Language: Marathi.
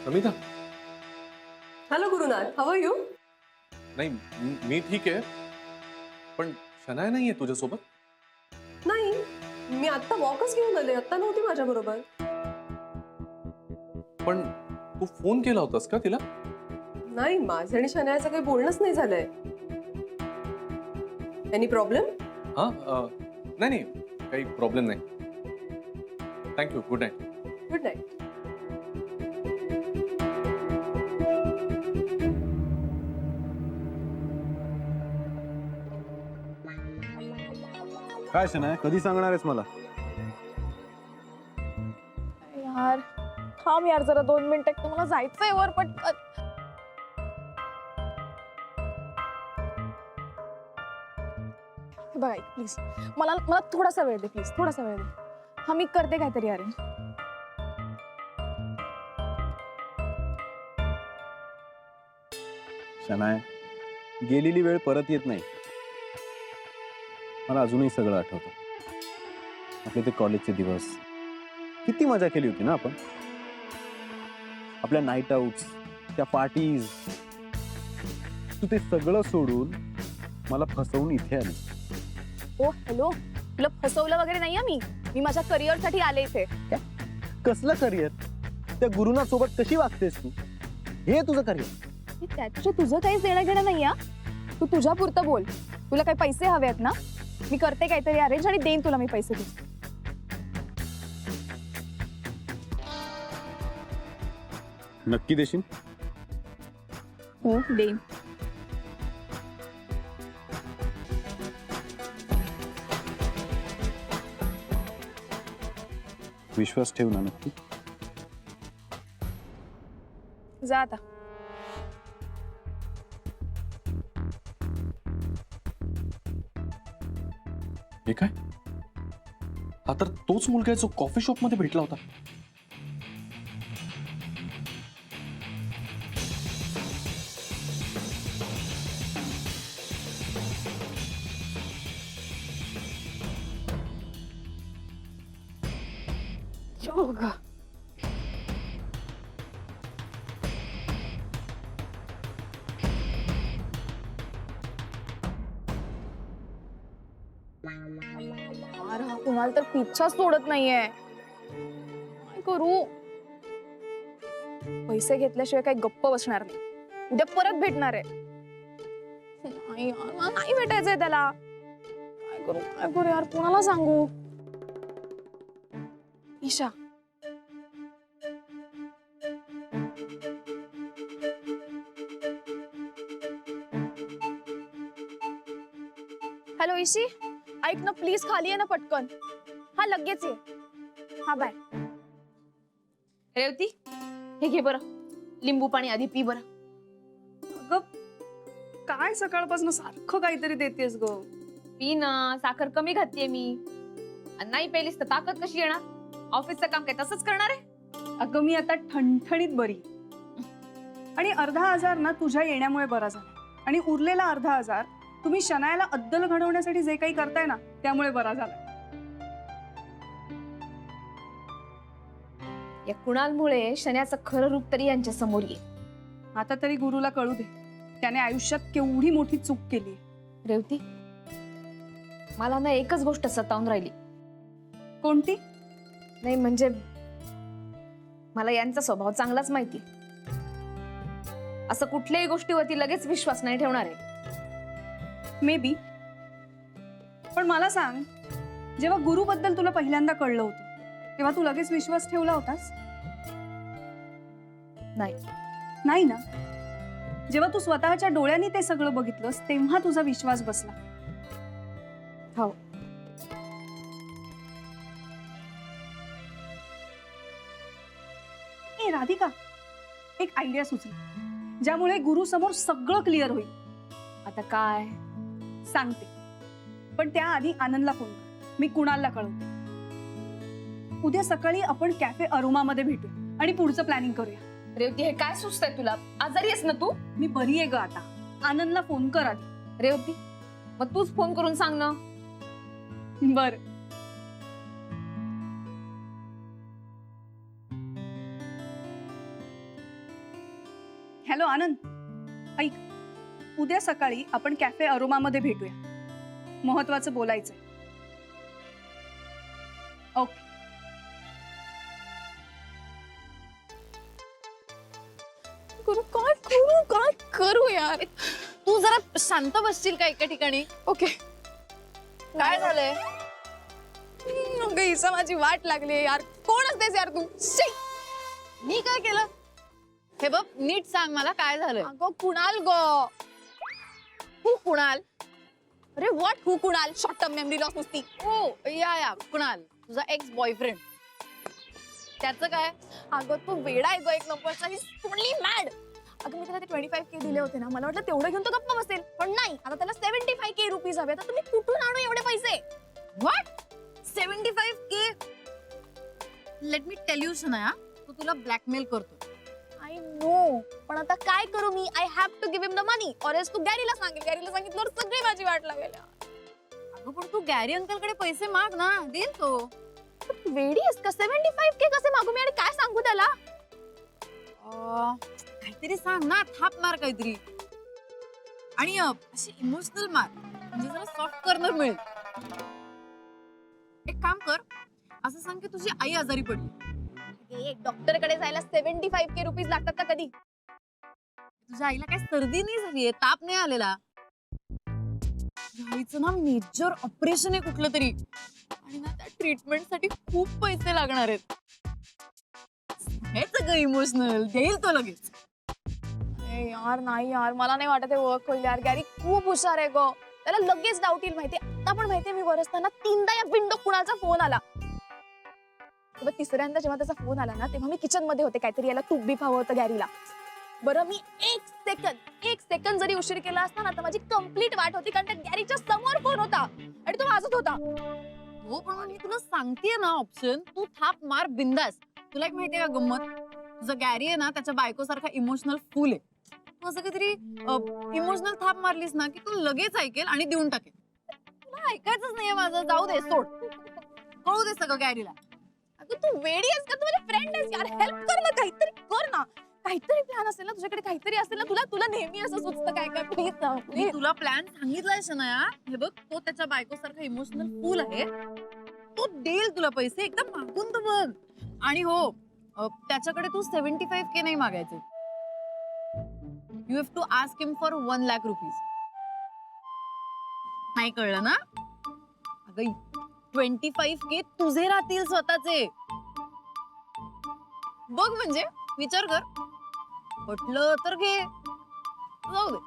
Samita, hello Gurunath, how are you? नाही मी ठीक आहे, पण शनाया नाहीये तुझ्यासोबत? नाही, मी आत्ता वॉकच घेऊन आले, आत्ता नव्हती माझ्या बरोबर. पण तू फोन केला होतास का तिला? नाही, माझं आणि शनायाचं काही बोलणंच नाही झालंय. Any problem? हा नाही नाही, काही प्रॉब्लेम नाही. Thank you, good night. Good night. काय शनाया, कधी सांगणार आहेस मला? यार थांब यार जरा 2 मिनिटं, मला जायचंय वर पटकन. बघा प्लीज, मला मला थोडासा वेळ दे, प्लीज थोडासा वेळ दे. हा मी करते काहीतरी अरेंज. शनाया, गेलेली वेळ परत येत नाही. मला अजूनही सगळं आठवतं. आपले ते कॉलेजचे दिवस, किती मजा केली होती ना आपण. आपल्या नाईट आउट्स, त्या पार्टीज. तू ते सगळं सोडून मला फसवून इथे आली. ओ हॅलो, तुला फसवलं वगैरे नाहीये मी माझ्या करिअर साठी आले इथे. कसलं करिअर? त्या गुरुनाथ सोबत कशी वागतेस तू? हे तुझं करिअर? त्याच्या तुझं काहीच देणं घेणं नाहीये. तू तुझ्या पुरतं बोल. तुला काही पैसे हवे आहेत ना? मी करते काहीतरी अरेंज आणि देईन तुला मी पैसे दे. नक्की देशील? हो देईन. विश्वास ठेव ना नक्की. जा आता. हे काय? हा तर तोच मुलगा आहे जो कॉफी शॉप मध्ये भेटला होता. अरे हा कुणाल तर पिच्छा सोडत नाहीये. काय करू? पैसे घेतल्याशिवाय काही गप्प बसणार नाही. उद्या परत भेटणार आहे. नाही यार, मला नाही भेटायचंय त्याला. काय करू यार, कोणाला सांगू? ईशा, हॅलो ईशी, ऐक ना प्लीज, खाली आहे ना पटकन. हा लगेच ये. हा बाय. रेवती, हे घे बरं, लिंबू पाणी आधी पी बरं. अगं काय सकाळपासून सारखं काहीतरी देतेस ग. पी ना, साखर कमी घातलीये मी. आणि नाही पेलीस तर ताकद कशी येणार? ऑफिसचं काम काय तसंच करणार आहे? अगं मी आता ठणठणीत बरी, आणि अर्धा हजार ना तुझ्या येण्यामुळे बरा झाला, आणि उरलेला अर्धा हजार 1,000 तुम्ही शनायाला अद्दल घडवण्यासाठी जे काही करताय ना त्यामुळे बरा झाला. या कुणालमुळे शन्याचं खरं रूप तरी यांच्या समोर येईल. आता तरी गुरुला कळू दे, त्याने आयुष्यात केवढी मोठी चूक केली. रेवती, मला ना एकच गोष्ट सतावून राहिली. कोणती? नाही म्हणजे मला यांचा स्वभाव चांगलाच माहिती. असं कुठल्याही गोष्टीवरती लगेच विश्वास नाही ठेवणार आहे. मे बी, पण मला सांग, जेव्हा गुरुबद्दल तुला पहिल्यांदा कळलं होतं तेव्हा तू लगेच विश्वास ठेवला होतास? नाही. नाही ना. जेव्हा तू स्वतःच्या डोळ्यांनी ते सगळं बघितलंस तेव्हा तुझा विश्वास बसला. हो. ए राधिका, एक आयडिया सुचली ज्यामुळे गुरु समोर सगळं क्लिअर होईल. आता काय? सांगते, पण त्याआधी आनंदला फोन कर. मी कुणालला कळवते. उद्या सकाळी आपण कॅफे अरोमामध्ये भेटू आणि पुढचं प्लॅनिंग करूया. रेवती, हे काय सुचतंय तुला? आजारी आहेस ना तू? मी बरी आहे ग आता. आनंदला फोन कर आधी. रेवती, मग तूच फोन करून सांग ना. बर. हॅलो आनंद, ऐक, उद्या सकाळी आपण कॅफे अरोमामध्ये भेटूया. महत्वाचं बोलायचंय. ओके. काय करू यार. तू जरा शांत बसशील का एका ठिकाणी? ओके. काय झालंय? अगं हिचा माझी वाट लागली यार. कोण असतेस यार तू? शी! मी काय केलं? हे बघ नीट सांग मला काय झालंय. अगं कुणाल गो. तू कुणाल? अरे what who Kunal? Short term memory loss नुसती. ओ या कुणाल, तुझा एक्स बॉयफ्रेंड. त्याचं काय? अगं तो वेडा आहे गं एक नंबरचा. ही टोटली मॅड. अगं मी त्याला ते 25K दिले होते ना, मला वाटलं तेवढं घेऊन तो गप्प बसेल, पण नाही. आता त्याला 75K रुपीज हवे. आता तुम्ही कुठून आणू एवढे पैसे? What? 75K? Let me tell you Shanaya, तो तुला ब्लॅकमेल करतो. आय नो, पण आता काय करू मी? I have to give him the money or else तू गॅरीला सांगेल. गॅरीला सांगितल्यावर सगळी माझी वाट लागेल. अगं पण तू गॅरी अंकल कडे पैसे माग ना, देईल तो. वेडी आहेस का? 75K कसे मागू मी आणि काय सांगू त्याला? काहीतरी सांग ना, थाप मार काहीतरी. आणि अशी इमोशनल मार, म्हणजे जरा सॉफ्ट कॉर्नर मिळेल. एक काम कर, असं सांग की तुझी आई आजारी पडली. एक डॉक्टर कडे जायला 75K रुपीज लागतात का कधी? तुझ्या आईला काही सर्दी नाही झालीये, ताप नाही आलेला. तुझ्या आईचं ना मेजर ऑपरेशन आहे कुठलं तरी, आणि ना त्या ट्रीटमेंट साठी खूप पैसे लागणार आहेत. हेच सगळं इमोशनल, देईल तो लगेच. ए यार नाही यार, मला नाही वाटत हे वर्क होईल यार. गॅरी खूप हुशार आहे ग. त्याला लगेच डाऊट येईल माहितीये. आता पण माहितीये मी वर असताना 3दा या विंडो कुणाचा फोन आला. तेव्हा तिसऱ्यांदा जेव्हा त्याचा फोन आला ना, तेव्हा मी किचन मध्ये होते. काहीतरी याला तूप बीप हवं होतं गॅरीला. बरं मी एक सेकंद जरी उशीर केला असता ना, तर माझी कंप्लीट वाट होती, कारण त्या गॅरीच्या समोर फोन होता आणि तो वाजत होता. हो पण मी तुला सांगतेय ना ऑप्शन, तू थाप मार बिंदास. तुला एक माहितीये का गंमत, तुझं गॅरी आहे ना त्याच्या बायकोसारखा इमोशनल फुल आहे. तू असं काहीतरी इमोशनल थाप मारलीस ना की तू लगेच ऐकेल आणि देऊन टाकेल. तुला ऐकायचंच नाहीये माझं, जाऊ दे, सोड. कळू दे सगळं गॅरीला. अगं तू वेडी आहेस का? तू माझी फ्रेंड आहेस यार. हेल्प कर ना, काहीतरी कर ना. काहीतरी प्लॅन असेल ना तुझ्याकडे, काहीतरी असेल ना. तुला नेहमी असं सुचतं काय काय. प्लीज ना, मी प्लीज. तुला प्लॅन सांगितलाय शनाया. हे बघ, तो त्याच्या बायकोसारखा इमोशनल फुल आहे. तो देईल तुला पैसे, एकदम मागून तर बघ. आणि हो, त्याच्याकडे तू 75K नाही मागायचे. You have to ask him for 1 lakh rupees. नाही कळलं ना? अगं 25K तुझे राहतील स्वतःचे. बघ म्हणजे विचार कर, पटलं तर घे, जाऊ दे.